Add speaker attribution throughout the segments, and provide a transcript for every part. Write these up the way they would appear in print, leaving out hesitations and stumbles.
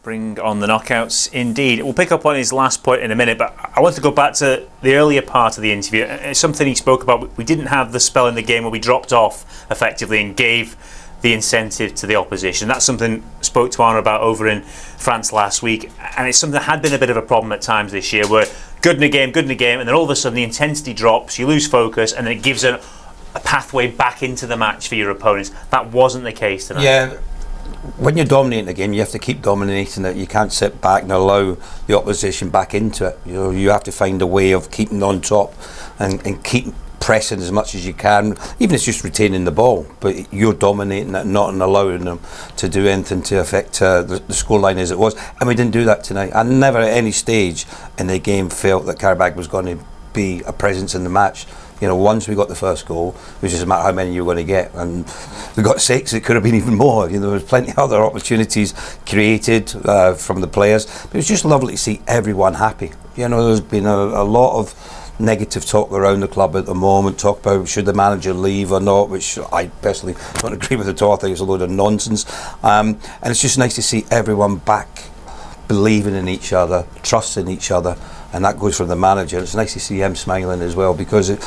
Speaker 1: Bring on the knockouts, indeed. We'll pick up on his last point in a minute, but I want to go back to the earlier part of the interview. It's something he spoke about. We didn't have the spell in the game where we dropped off effectively and gave the incentive to the opposition. That's something I spoke to Arnaud about over in France last week, and it's something that had been a bit of a problem at times this year, where good in a game, and then all of a sudden the intensity drops, you lose focus, and then it gives a pathway back into the match for your opponents. That wasn't the case tonight.
Speaker 2: Yeah. When you're dominating the game, you have to keep dominating it. You can't sit back and allow the opposition back into it. You have to find a way of keeping on top and keep pressing as much as you can. Even if it's just retaining the ball, but you're dominating it, not allowing them to do anything to affect the scoreline as it was. And we didn't do that tonight. I never at any stage in the game felt that Qarabag was going to be a presence in the match. Once we got the first goal, it was just a matter how many you were going to get, and we got 6. It could have been even more. There was plenty of other opportunities created from the players. But it was just lovely to see everyone happy. There's been a lot of negative talk around the club at the moment. Talk about should the manager leave or not, which I personally don't agree with at all. I think it's a load of nonsense. And it's just nice to see everyone back, believing in each other, trusting each other. And that goes for the manager. It's nice to see him smiling as well, because it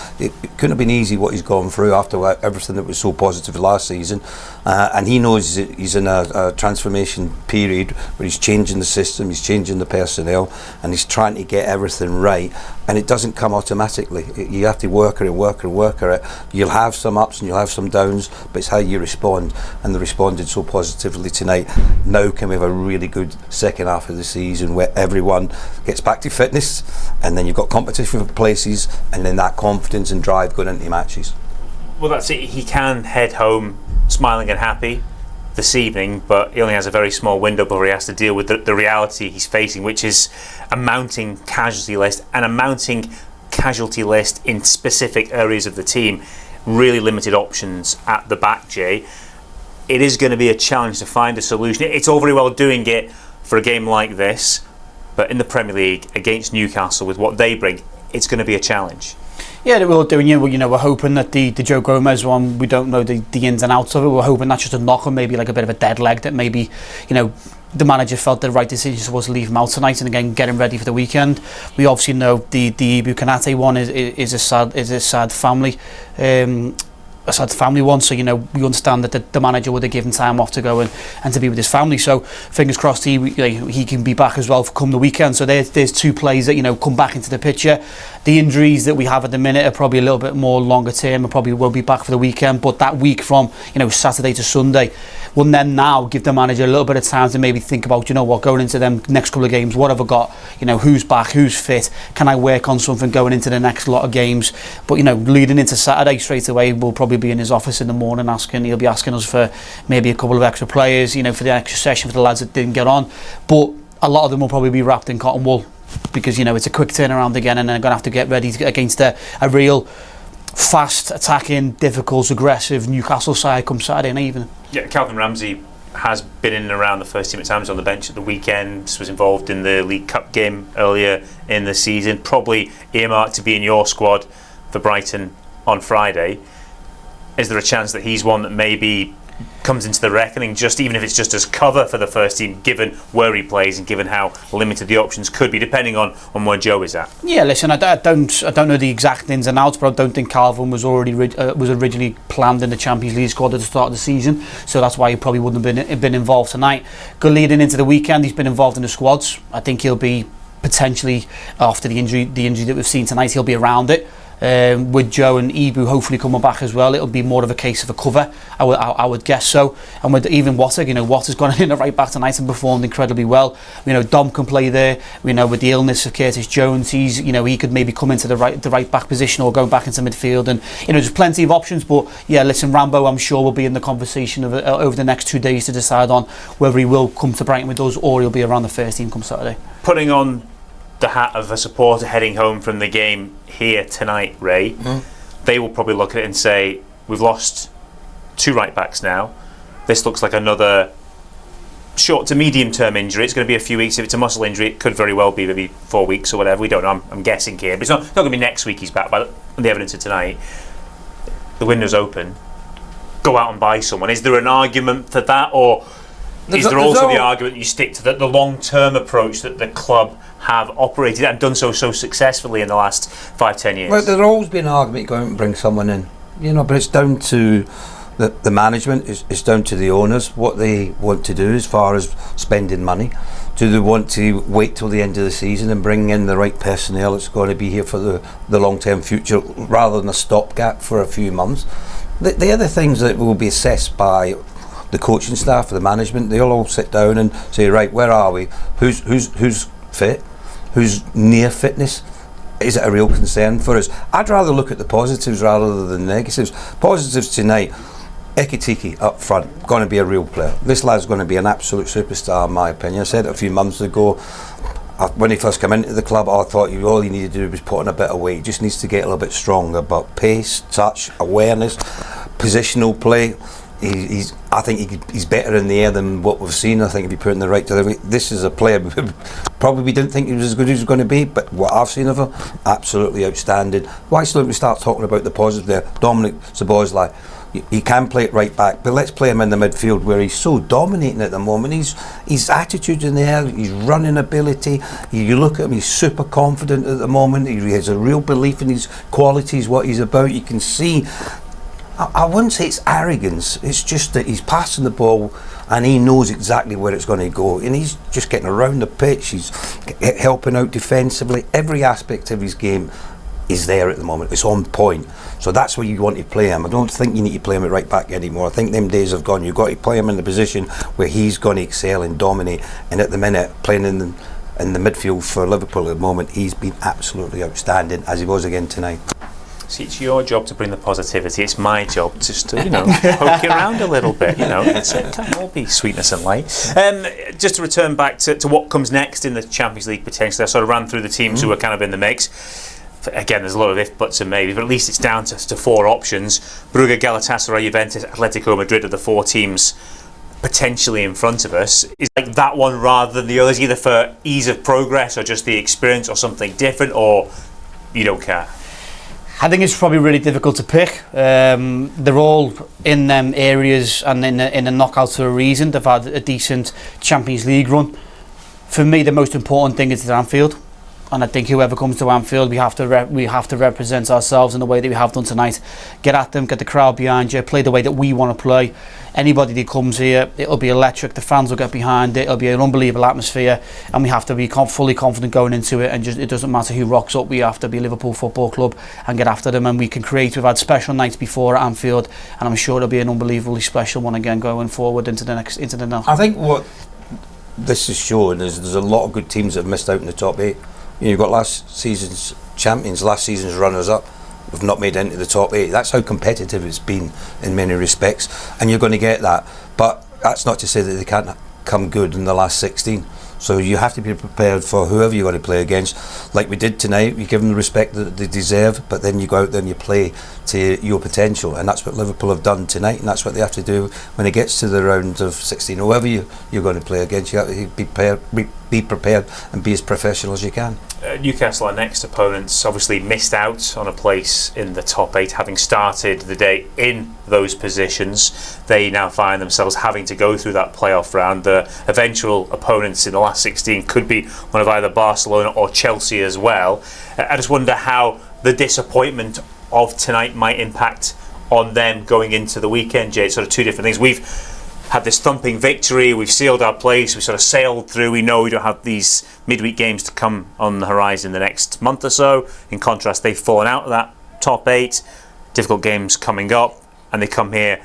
Speaker 2: couldn't have been easy what he's gone through after everything that was so positive last season. And he knows he's in a transformation period where he's changing the system, he's changing the personnel, and he's trying to get everything right. And it doesn't come automatically. You have to work at it. You'll have some ups and you'll have some downs, but it's how you respond. And they responded so positively tonight. Now can we have a really good second half of the season where everyone gets back to fitness, and then you've got competition for places, and then that confidence and drive going into matches.
Speaker 1: Well, that's it. He can head home smiling and happy this evening, but he only has a very small window before he has to deal with the reality he's facing, which is a mounting casualty list, and a mounting casualty list in specific areas of the team. Really limited options at the back, Jay. It is going to be a challenge to find a solution. It's all very well doing it for a game like this, but in the Premier League against Newcastle, with what they bring, it's going to be a challenge.
Speaker 3: Yeah, they will do. We're hoping that the Joe Gomez one, we don't know the ins and outs of it. We're hoping that's just a knock, or maybe like a bit of a dead leg, that maybe the manager felt the right decision was to leave him out tonight, and again get him ready for the weekend. We obviously know the Ibu Konate one is a sad family. A sad family one, so we understand that the manager would have given time off to go and to be with his family, so fingers crossed he can be back as well for come the weekend. So there's 2 players that come back into the picture. The injuries that we have at the minute are probably a little bit more longer term and probably will be back for the weekend, but that week from Saturday to Sunday will then now give the manager a little bit of time to maybe think about going into them next couple of games. What have I got? Who's back, who's fit, can I work on something going into the next lot of games? But leading into Saturday straight away, we'll probably be in his office in the morning he'll be asking us for maybe a couple of extra players, for the extra session for the lads that didn't get on. But a lot of them will probably be wrapped in cotton wool, because it's a quick turnaround again, and they're going to have to get ready against a real fast attacking, difficult, aggressive Newcastle side come Saturday night evening.
Speaker 1: Yeah, Calvin Ramsey has been in and around the first team at times, on the bench at the weekend, was involved in the League Cup game earlier in the season, probably earmarked to be in your squad for Brighton on Friday. Is there a chance that he's one that maybe comes into the reckoning, just even if it's just as cover for the first team, given where he plays and given how limited the options could be, depending on where Joe is at? Yeah,
Speaker 3: listen, I don't know the exact ins and outs, but I don't think Calvin was originally planned in the Champions League squad at the start of the season, so that's why he probably wouldn't have been involved tonight. Good leading into the weekend, he's been involved in the squads. I think he'll be potentially, after the injury that we've seen tonight, he'll be around it. With Joe and Ibu hopefully coming back as well, it'll be more of a case of a cover, I would guess so. And with even Water, Watter's gone in the right back tonight and performed incredibly well. Dom can play there. With the illness of Curtis Jones, he could maybe come into the right back position, or going back into midfield, and there's plenty of options. But yeah, listen, Rambo, I'm sure will be in the conversation over the next 2 days to decide on whether he will come to Brighton with us, or he'll be around the first team come Saturday.
Speaker 1: Putting on the hat of a supporter heading home from the game here tonight, Ray, they will probably look at it and say, we've lost 2 right backs now. This looks like another short to medium term injury. It's going to be a few weeks. If it's a muscle injury, it could very well be maybe 4 weeks or whatever. We don't know. I'm guessing here, but it's not going to be next week he's back. By the evidence of tonight, the window's open. Go out and buy someone. Is there an argument for that, or is there also the argument that you stick to the long-term approach that the club have operated and done so successfully in the last 5-10 years?
Speaker 2: Well, there's always been an argument go out and bring someone in, but it's down to the management, it's down to the owners, what they want to do as far as spending money. Do they want to wait till the end of the season and bring in the right personnel that's going to be here for the long-term future rather than a stopgap for a few months? The other things that will be assessed by the coaching staff, the management, they'll all sit down and say, right, where are we? Who's fit? Who's near fitness? Is it a real concern for us? I'd rather look at the positives rather than the negatives. Positives tonight, Ekitike up front, going to be a real player. This lad's going to be an absolute superstar in my opinion. I said it a few months ago, when he first came into the club, I thought all he needed to do was put on a bit of weight. He just needs to get a little bit stronger, but pace, touch, awareness, positional play, I think he's better in the air than what we've seen. I think if you put in the right delivery, this is a player probably we didn't think he was as good as he was going to be, but what I've seen of him, absolutely outstanding. Why don't we start talking about the positives there? Dominic Szoboszlai, he can play it right back, but let's play him in the midfield where he's so dominating at the moment. His attitude in the air, his running ability, you look at him, he's super confident at the moment. He has a real belief in his qualities, what he's about. You can see, I wouldn't say it's arrogance, it's just that he's passing the ball and he knows exactly where it's going to go, and he's just getting around the pitch, he's helping out defensively. Every aspect of his game is there at the moment, it's on point. So that's where you want to play him. I don't think you need to play him at right back anymore. I think them days have gone. You've got to play him in the position where he's going to excel and dominate, and at the minute playing in the midfield for Liverpool at the moment, he's been absolutely outstanding, as he was again tonight.
Speaker 1: See, it's your job to bring the positivity. It's my job just to, poke it around a little bit. It can't all be sweetness and light. Just to return back to what comes next in the Champions League potentially, I sort of ran through the teams who are kind of in the mix. Again, there's a lot of if, buts and maybes, but at least it's down to four options. Brugge, Galatasaray, Juventus, Atletico Madrid are the four teams potentially in front of us. Is like that one rather than the others, either for ease of progress or just the experience or something different, or you don't care?
Speaker 3: I think it's probably really difficult to pick. They're all in them areas and in the knockouts for a reason. They've had a decent Champions League run. For me, the most important thing is the Anfield. And I think whoever comes to Anfield, we have to represent ourselves in the way that we have done tonight. Get at them, get the crowd behind you, play the way that we want to play. Anybody that comes here, it'll be electric. The fans will get behind it. It'll be an unbelievable atmosphere, and we have to be fully confident going into it. And just it doesn't matter who rocks up. We have to be Liverpool Football Club and get after them. And we can create. We've had special nights before at Anfield, and I'm sure it'll be an unbelievably special one again going forward into the next. I
Speaker 2: think what this is showing is there's a lot of good teams that have missed out in the top 8. You've got last season's champions, last season's runners-up, have not made it into the top 8. That's how competitive it's been in many respects, and you're going to get that. But that's not to say that they can't come good in the last 16. So you have to be prepared for whoever you're going to play against. Like we did tonight, you give them the respect that they deserve, but then you go out there and you play to your potential, and that's what Liverpool have done tonight, and that's what they have to do when it gets to the round of 16. Whoever you're going to play against, you have to be prepared and be as professional as you can.
Speaker 1: Newcastle, our next opponents, obviously missed out on a place in the top 8, having started the day in those positions. They now find themselves having to go through that playoff round. The eventual opponents in the last 16 could be one of either Barcelona or Chelsea as well. I just wonder how the disappointment of tonight might impact on them going into the weekend, Jay. It's sort of two different things. We've had this thumping victory, we've sealed our place, we sort of sailed through, we know we don't have these midweek games to come on the horizon the next month or so. In contrast, they've fallen out of that top 8, difficult games coming up, and they come here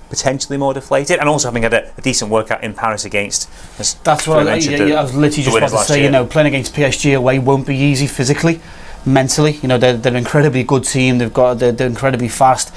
Speaker 1: potentially more deflated, and also having had a decent workout in Paris against.
Speaker 3: That's what I was literally just about to say. Playing against PSG away won't be easy physically, mentally. They're an incredibly good team. They're incredibly fast.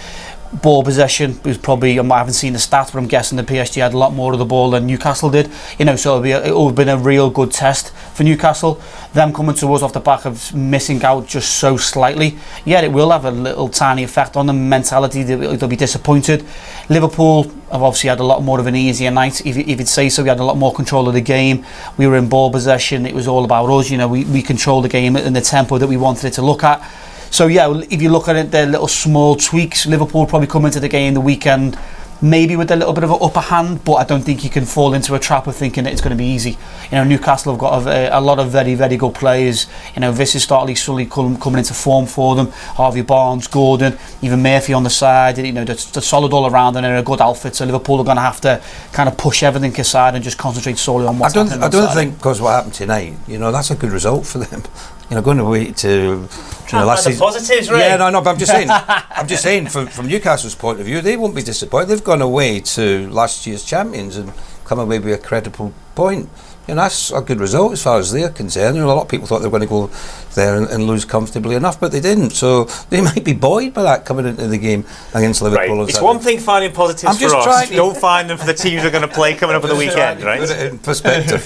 Speaker 3: Ball possession was probably, I haven't seen the stats, but I'm guessing the PSG had a lot more of the ball than Newcastle did. So it will have been a real good test for Newcastle. Them coming to us off the back of missing out just so slightly, yeah, it will have a little tiny effect on them. Mentality, they'll be disappointed. Liverpool have obviously had a lot more of an easier night, if you'd say so. We had a lot more control of the game. We were in ball possession. It was all about us. We controlled the game in the tempo that we wanted it to look at. So yeah, if you look at it, they're little small tweaks. Liverpool probably come into the game the weekend maybe with a little bit of an upper hand, but I don't think you can fall into a trap of thinking that it's going to be easy. You know, Newcastle have got a lot of very, very good players. You know, this is Sully coming into form for them. Harvey Barnes, Gordon, even Murphy on the side. You know, they're solid all around and they're a good outfit. So Liverpool are going to have to kind of push everything aside and just concentrate solely on what's happening.
Speaker 2: I don't think, because what happened tonight, you know, that's a good result for them. You know, going away to
Speaker 1: last season. Positives, right?
Speaker 2: Yeah, no, but I'm just saying, from Newcastle's point of view, they won't be disappointed. They've gone away to last year's champions and come away with a credible point. You know, that's a good result as far as they're concerned. You know, a lot of people thought they were going to go there and lose comfortably enough, but they didn't. So they might be buoyed by that coming into the game against Liverpool.
Speaker 1: Right. It's one thing finding positives for us. Don't find them for the teams we're going to play coming up at the weekend, right?
Speaker 2: Put it in perspective.